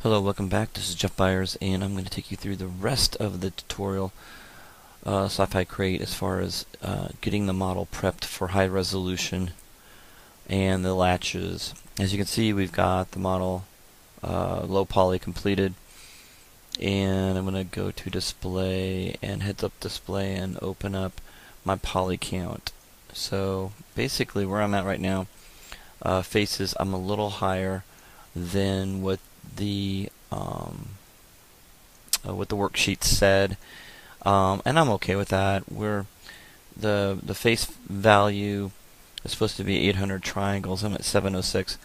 Hello, welcome back. This is Jeff Byers, and I'm going to take you through the rest of the tutorial Sci Fi Crate as far as getting the model prepped for high resolution and the latches. As you can see, we've got the model low poly completed, and I'm going to go to display and heads up display and open up my poly count. So basically where I'm at right now, faces, I'm a little higher than what the worksheet said, and I'm okay with that. The face value is supposed to be 800 triangles. I'm at 706,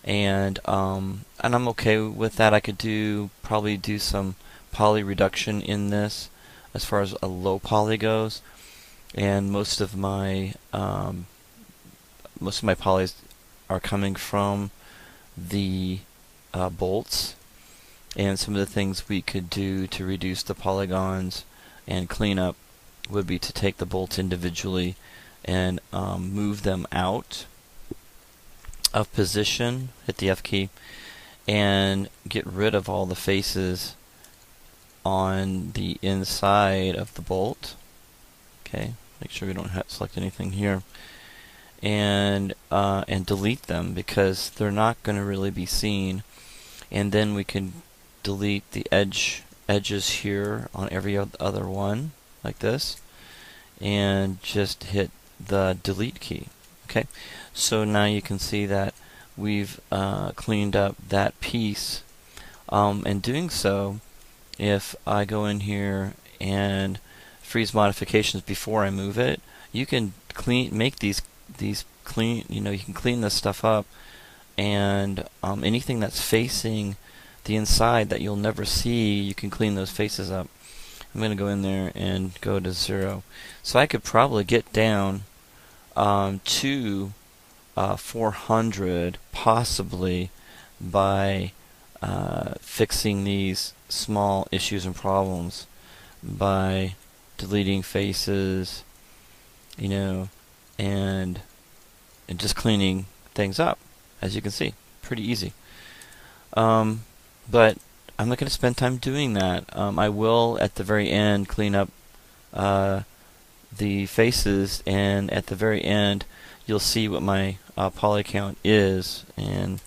and I'm okay with that. I could probably do some poly reduction in this as far as a low poly goes, and most of my polys are coming from the bolts, and some of the things we could do to reduce the polygons and clean up would be to take the bolts individually and move them out of position, hit the F key, and get rid of all the faces on the inside of the bolt. Okay, make sure we don't select anything here, and delete them because they're not going to really be seen. And then we can delete the edges here on every other one like this, and just hit the delete key. Okay, so now you can see that we've cleaned up that piece. And doing so, if I go in here and freeze modifications before I move it, you can make these clean. You can clean this stuff up, and anything that's facing the inside that you'll never see, you can clean those faces up. I'm going to go in there and go to 0. So I could probably get down to 400 possibly by fixing these small issues and problems, by deleting faces, and just cleaning things up. As you can see, pretty easy. But I'm not going to spend time doing that. I will at the very end clean up the faces, and at the very end you'll see what my poly count is, and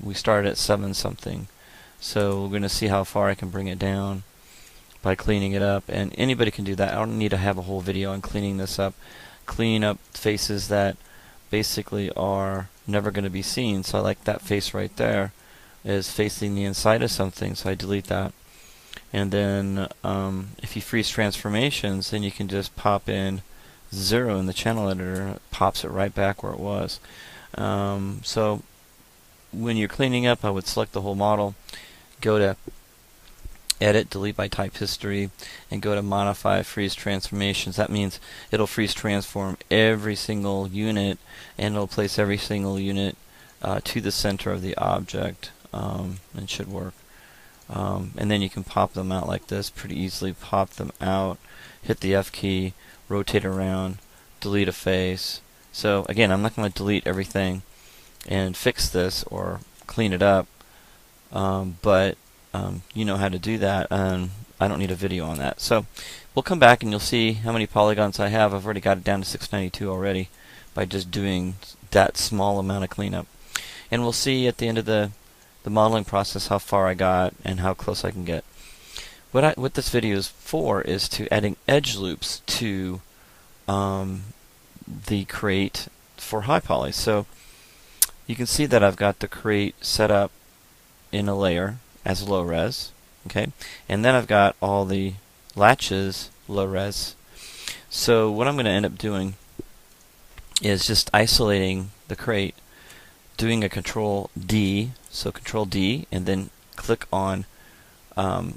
we started at 7 something. So we're going to see how far I can bring it down by cleaning it up, and anybody can do that. I don't need to have a whole video on cleaning this up. Clean up faces that basically are never going to be seen. So I like that face right there is facing the inside of something, so I delete that. And then if you freeze transformations, then you can just pop in 0 in the channel editor. It pops it right back where it was. So when you're cleaning up, I would select the whole model, go to Edit, Delete by Type History, and go to Modify Freeze Transformations. That means it'll freeze transform every single unit, and it'll place every single unit to the center of the object. It should work. And then you can pop them out like this pretty easily. Pop them out, hit the F key, rotate around, delete a face. So again, I'm not going to delete everything and fix this or clean it up, but you know how to do that, and I don't need a video on that. So we'll come back and you'll see how many polygons I have. I've already got it down to 692 already by just doing that small amount of cleanup. And we'll see at the end of the modeling process how far I got and how close I can get. What this video is for is to adding edge loops to the crate for high poly. So you can see that I've got the crate set up in a layer as low res, okay, and then I've got all the latches low res. So what I'm going to end up doing is just isolating the crate, doing a Control D, so Control D, and then click on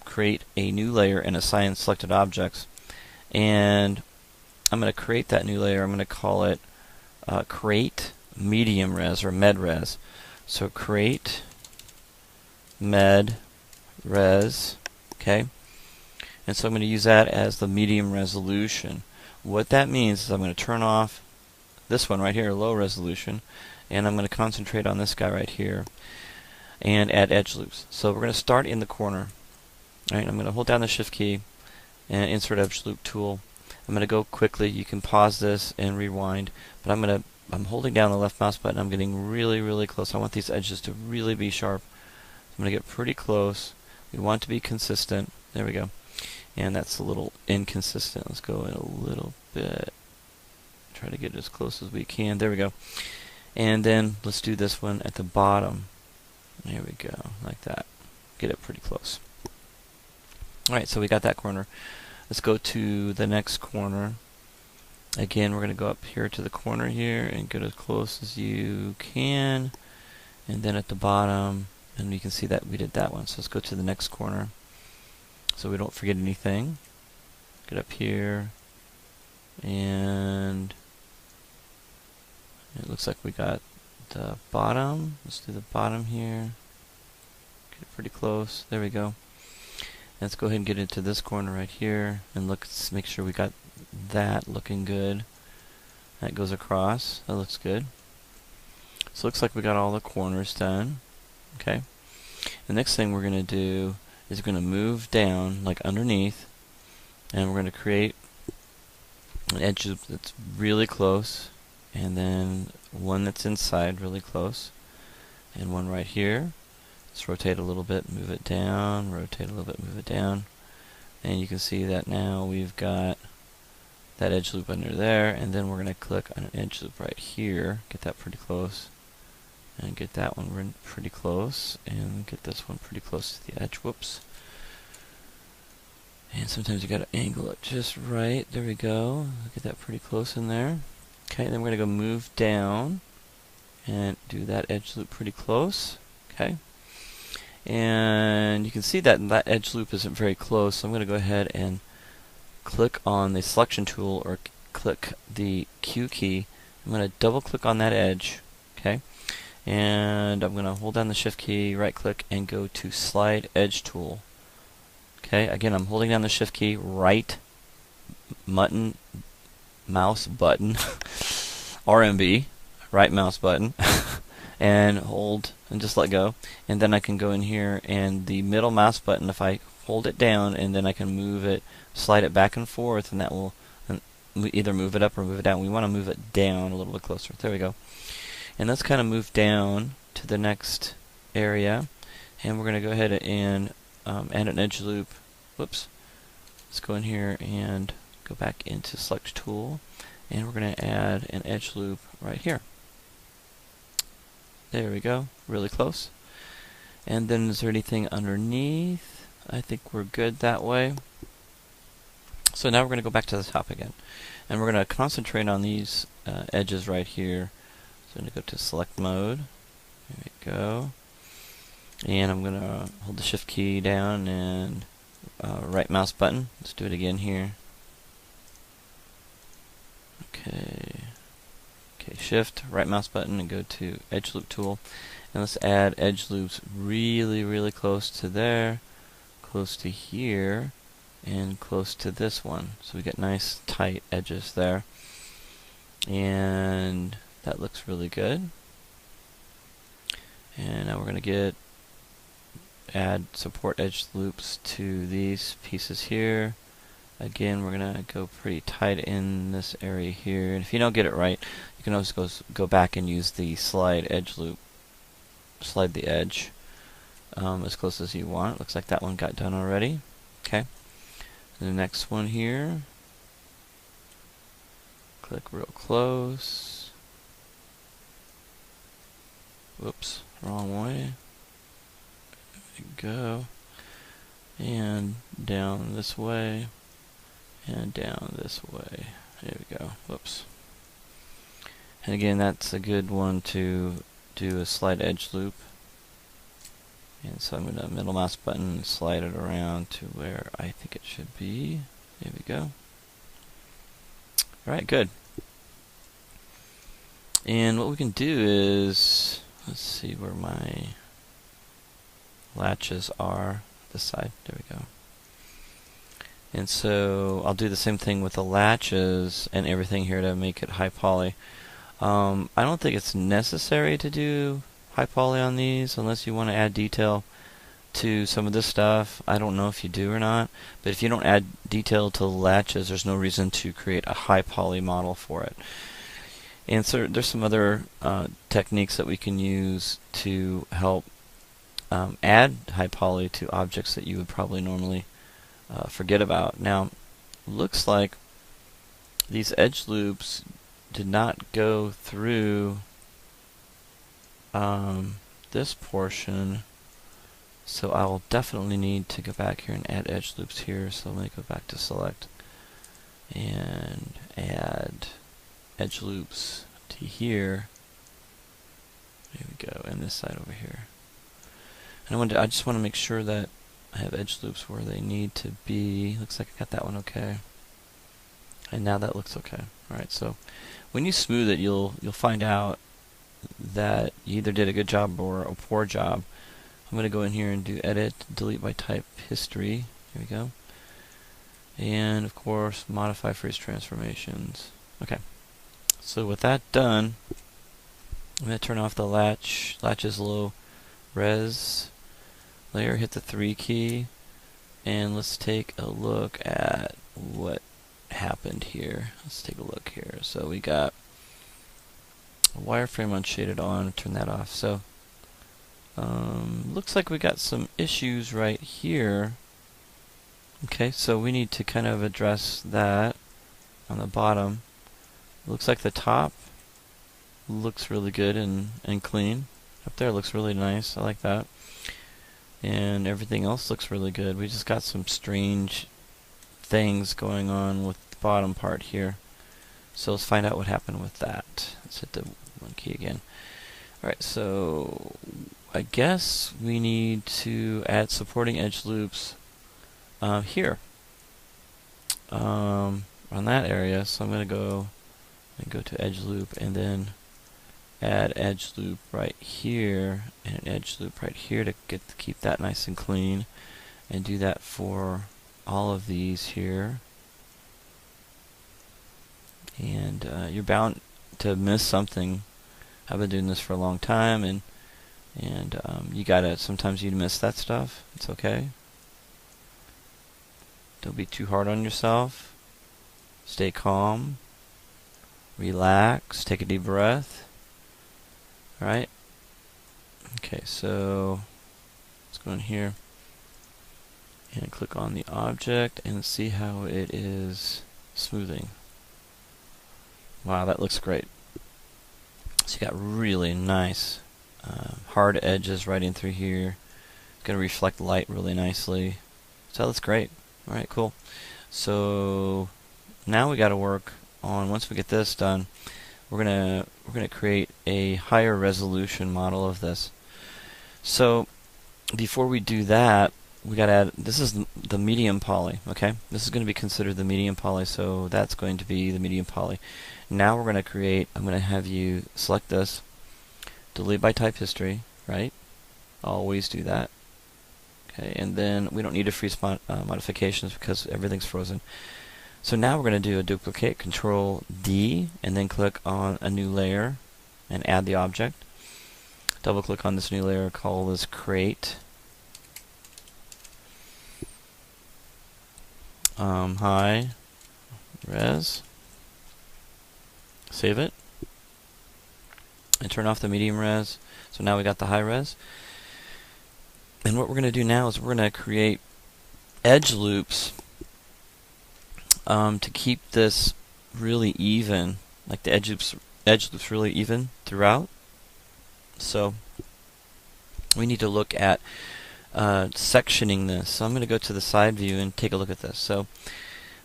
create a new layer and assign selected objects. And I'm going to create that new layer. I'm going to call it Crate Medium Res or Med Res. So Crate Med Res, okay, and so I'm going to use that as the medium resolution. What that means is I'm going to turn off this one right here, low resolution, and I'm going to concentrate on this guy right here. and add edge loops. So we're going to start in the corner. All right, I'm going to hold down the Shift key and insert edge loop tool. I'm going to go quickly. You can pause this and rewind, but I'm holding down the left mouse button. I'm getting really close. I want these edges to really be sharp. I'm going to get pretty close. We want to be consistent. There we go. And that's a little inconsistent. Let's go in a little bit. Try to get as close as we can. There we go. And then let's do this one at the bottom. There we go, like that. Get it pretty close. Alright, so we got that corner. Let's go to the next corner. Again, we're going to go up here to the corner here and get as close as you can. And then at the bottom, and you can see that we did that one. So let's go to the next corner so we don't forget anything. Get up here, and it looks like we got the bottom. Let's do the bottom here. Get it pretty close. There we go. Let's go ahead and get into this corner right here and let's make sure we got that looking good. That goes across. That looks good. So it looks like we got all the corners done. Okay. The next thing we're going to do is we're going to move down like underneath, and we're going to create an edge loop that's really close, and then one that's inside really close, and one right here. Let's rotate a little bit, move it down, rotate a little bit, move it down, and you can see that now we've got that edge loop under there, and then we're going to click on an edge loop right here, get that pretty close, and get that one pretty close, and get this one pretty close to the edge. Whoops. And sometimes you got to angle it just right. There we go. Get that pretty close in there. Okay, then we're going to go move down and do that edge loop pretty close. Okay. And you can see that that edge loop isn't very close, so I'm going to go ahead and click on the selection tool or click the Q key. I'm going to double click on that edge. Okay. And I'm going to hold down the Shift key, right click, and go to Slide Edge Tool. Okay, again, I'm holding down the Shift key, right mouse button, RMB, right mouse button, and hold and just let go. And then I can go in here, and the middle mouse button, if I hold it down, and then I can move it, slide it back and forth, and that will either move it up or move it down. We want to move it down a little bit closer. There we go. And let's kind of move down to the next area, and we're going to go ahead and add an edge loop. Whoops. Let's go in here and go back into Select Tool, and we're going to add an edge loop right here. There we go. Really close. And then is there anything underneath? I think we're good that way. So now we're going to go back to the top again, and we're going to concentrate on these edges right here. So I'm going to go to Select Mode. There we go. And I'm going to hold the Shift key down and right mouse button. Let's do it again here. Okay. Okay, Shift, right mouse button, and go to Edge Loop Tool. And let's add edge loops really close to there, close to here, and close to this one. So we get nice tight edges there. And that looks really good. And now we're going to add support edge loops to these pieces here. Again, we're going to go pretty tight in this area here. And if you don't get it right, you can always go back and use the slide edge loop. Slide the edge as close as you want. Looks like that one got done already. Okay. And the next one here. Click real close. Whoops, wrong way. There we go. And down this way. And down this way. There we go. Whoops. And again, that's a good one to do a slide edge loop. And so I'm going to middle mouse button and slide it around to where I think it should be. There we go. Alright, good. And what we can do is, let's see where my latches are. This side. There we go. And so I'll do the same thing with the latches and everything here to make it high poly. I don't think it's necessary to do high poly on these unless you want to add detail to some of this stuff. I don't know if you do or not, but if you don't add detail to the latches, there's no reason to create a high poly model for it. And so there's some other techniques that we can use to help add high poly to objects that you would probably normally forget about. Now, looks like these edge loops did not go through this portion, so I will definitely need to go back here and add edge loops here. So let me go back to select and add edge loops to here. There we go, and this side over here. And I just want to make sure that I have edge loops where they need to be. Looks like I got that one okay. And now that looks okay. Alright, so when you smooth it, you'll find out that you either did a good job or a poor job. I'm going to go in here and do edit, delete by type history. Here we go. And of course, modify freeze transformations. Okay. So with that done, I'm going to turn off the latches low res layer, hit the 3 key, and let's take a look at what happened here. Let's take a look here. So we got a wireframe unshaded on, turn that off. So looks like we got some issues right here. Okay, so we need to kind of address that on the bottom. Looks like the top looks really good and clean. Up there looks really nice. I like that. And everything else looks really good. We just got some strange things going on with the bottom part here. So let's find out what happened with that. Let's hit the 1 key again. Alright, so I guess we need to add supporting edge loops here on that area. So I'm going to go to edge loop and then add edge loop right here and an edge loop right here to keep that nice and clean, and do that for all of these here. And you're bound to miss something. I've been doing this for a long time, and sometimes you miss that stuff. It's okay. Don't be too hard on yourself. Stay calm. Relax. Take a deep breath. Alright. Okay, so let's go in here and click on the object and see how it is smoothing. Wow, that looks great. So you got really nice hard edges right in through here. It's going to reflect light really nicely. So that's great. Alright, cool. So now we got to work on, once we get this done, we're gonna create a higher resolution model of this. So before we do that, we gotta add, this is the medium poly, okay? This is gonna be considered the medium poly, so that's going to be the medium poly. Now we're gonna create, I'm gonna have you select this, delete by type history, right? Always do that. Okay, and then we don't need to freeze modifications because everything's frozen. So now we're going to do a duplicate, Control D, and then click on a new layer and add the object. Double click on this new layer, call this Crate. High res. Save it. And turn off the medium res. So now we got the high res. And what we're going to do now is we're going to create edge loops to keep this really even, like the edge loops really even throughout. So we need to look at sectioning this. So I'm going to go to the side view and take a look at this. So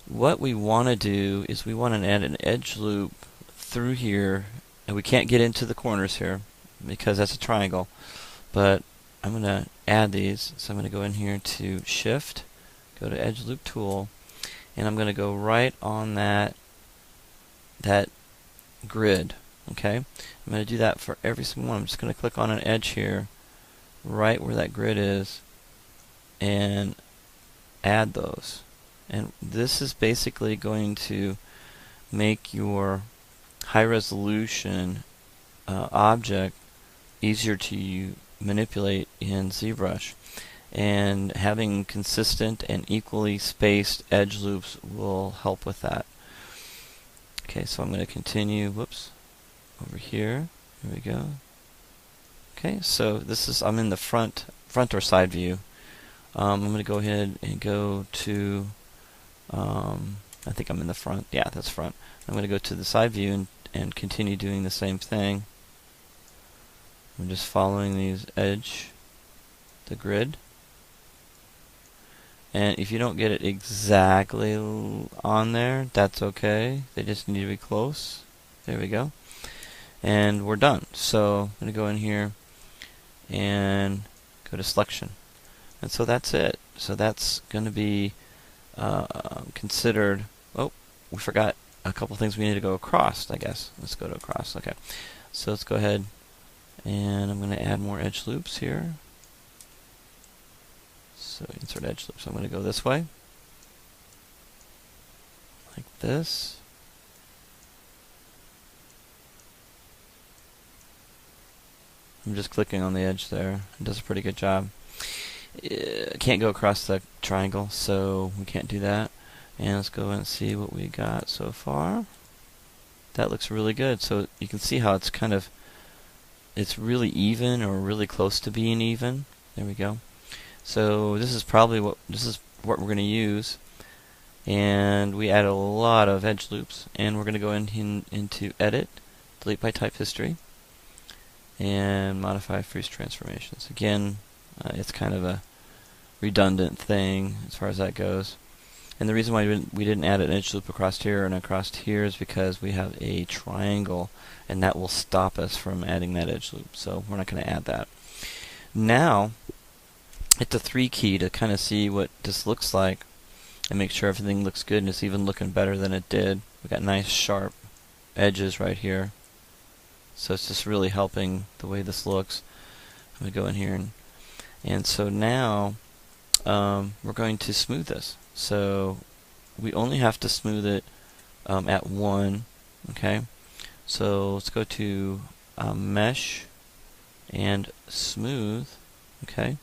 what we want to do is we want to add an edge loop through here, and we can't get into the corners here because that's a triangle, but I'm going to add these. So I'm going to go in here to Shift, go to Edge Loop Tool, and I'm going to go right on that grid. Okay, I'm going to do that for every single one. I'm just going to click on an edge here, right where that grid is, and add those. And this is basically going to make your high resolution object easier to manipulate in ZBrush. And having consistent and equally spaced edge loops will help with that. Okay, so I'm going to continue, whoops, over here. Here we go. Okay, so this is, I'm in the front or side view. I'm going to go ahead and go to, I think I'm in the front. Yeah, that's front. I'm going to go to the side view and continue doing the same thing. I'm just following these the grid. And if you don't get it exactly on there, that's okay. They just need to be close. There we go. And we're done. So I'm going to go in here and go to selection. And so that's it. So that's going to be considered. Oh, we forgot a couple things we need to go across, I guess. Let's go to across. Okay. So let's go ahead and I'm going to add more edge loops here. So insert edge loops. I'm going to go this way, like this. I'm just clicking on the edge there. It does a pretty good job. Can't go across the triangle, so we can't do that. And let's go and see what we got so far. That looks really good. So you can see how it's it's really even, or really close to being even. There we go. So this is probably what we're going to use, and we add a lot of edge loops, and we're going to go into Edit, Delete by Type History, and Modify Freeze Transformations. Again, it's kind of a redundant thing as far as that goes. And the reason why we didn't add an edge loop across here and across here is because we have a triangle, and that will stop us from adding that edge loop. So we're not going to add that. Now, hit the 3 key to kind of see what this looks like and make sure everything looks good, and it's even looking better than it did. We've got nice sharp edges right here. So it's just really helping the way this looks. I'm going to go in here and so now we're going to smooth this. So we only have to smooth it at 1. Okay. So let's go to Mesh and Smooth. Okay.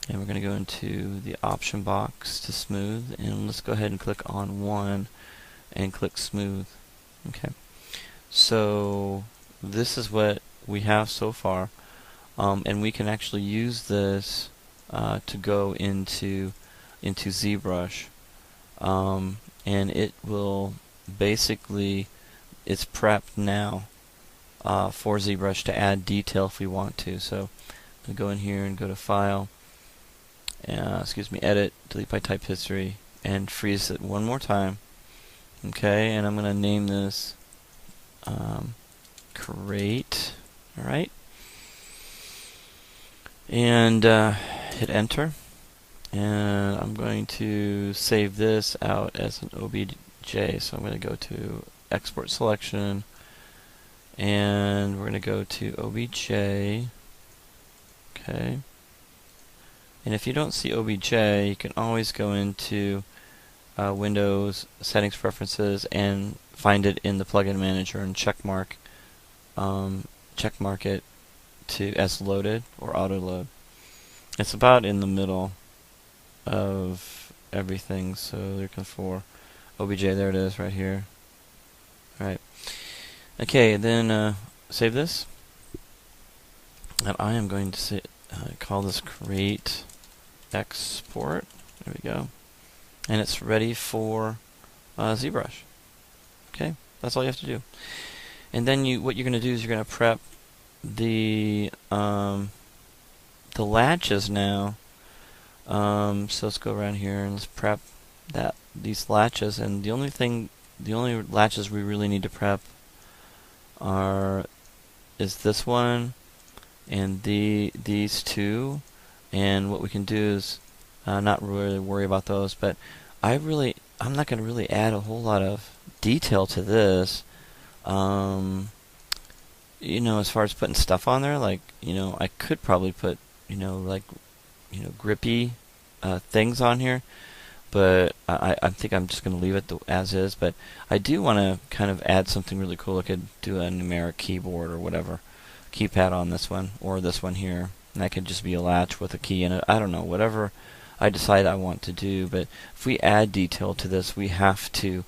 And we're going to go into the option box to smooth, and let's go ahead and click on 1 and click smooth. Okay. So this is what we have so far, and we can actually use this to go into ZBrush, and it will basically, it's prepped now for ZBrush to add detail if we want to. So I'm going to go in here and go to File, Edit, Delete by Type History, and freeze it one more time. Okay, and I'm going to name this Crate. Alright. And hit Enter. And I'm going to save this out as an OBJ. So I'm going to go to Export Selection, and we're going to go to OBJ. Okay. And if you don't see OBJ, you can always go into Windows, Settings, Preferences, and find it in the Plugin Manager and checkmark it as loaded or auto load. It's about in the middle of everything, so they're looking for OBJ. There it is, right here. All right. Okay, then save this, and I am going to call this Crate Export. There we go, and it's ready for ZBrush. Okay, that's all you have to do. And then what you're going to do is you're going to prep the latches now. So let's go around here and let's prep these latches. And the only latches we really need to prep is this one and these two. And what we can do is not really worry about those. But I'm not going to really add a whole lot of detail to this. As far as putting stuff on there, like, I could probably put, grippy things on here, but I think I'm just going to leave it as is. But I do want to kind of add something really cool. I could do a numeric keyboard or whatever. keypad on this one, or this one here, and that could just be a latch with a key in it. I don't know, whatever I decide I want to do. But if we add detail to this, we have to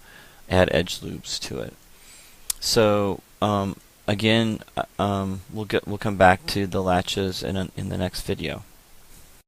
add edge loops to it. So again, we'll come back to the latches in the next video.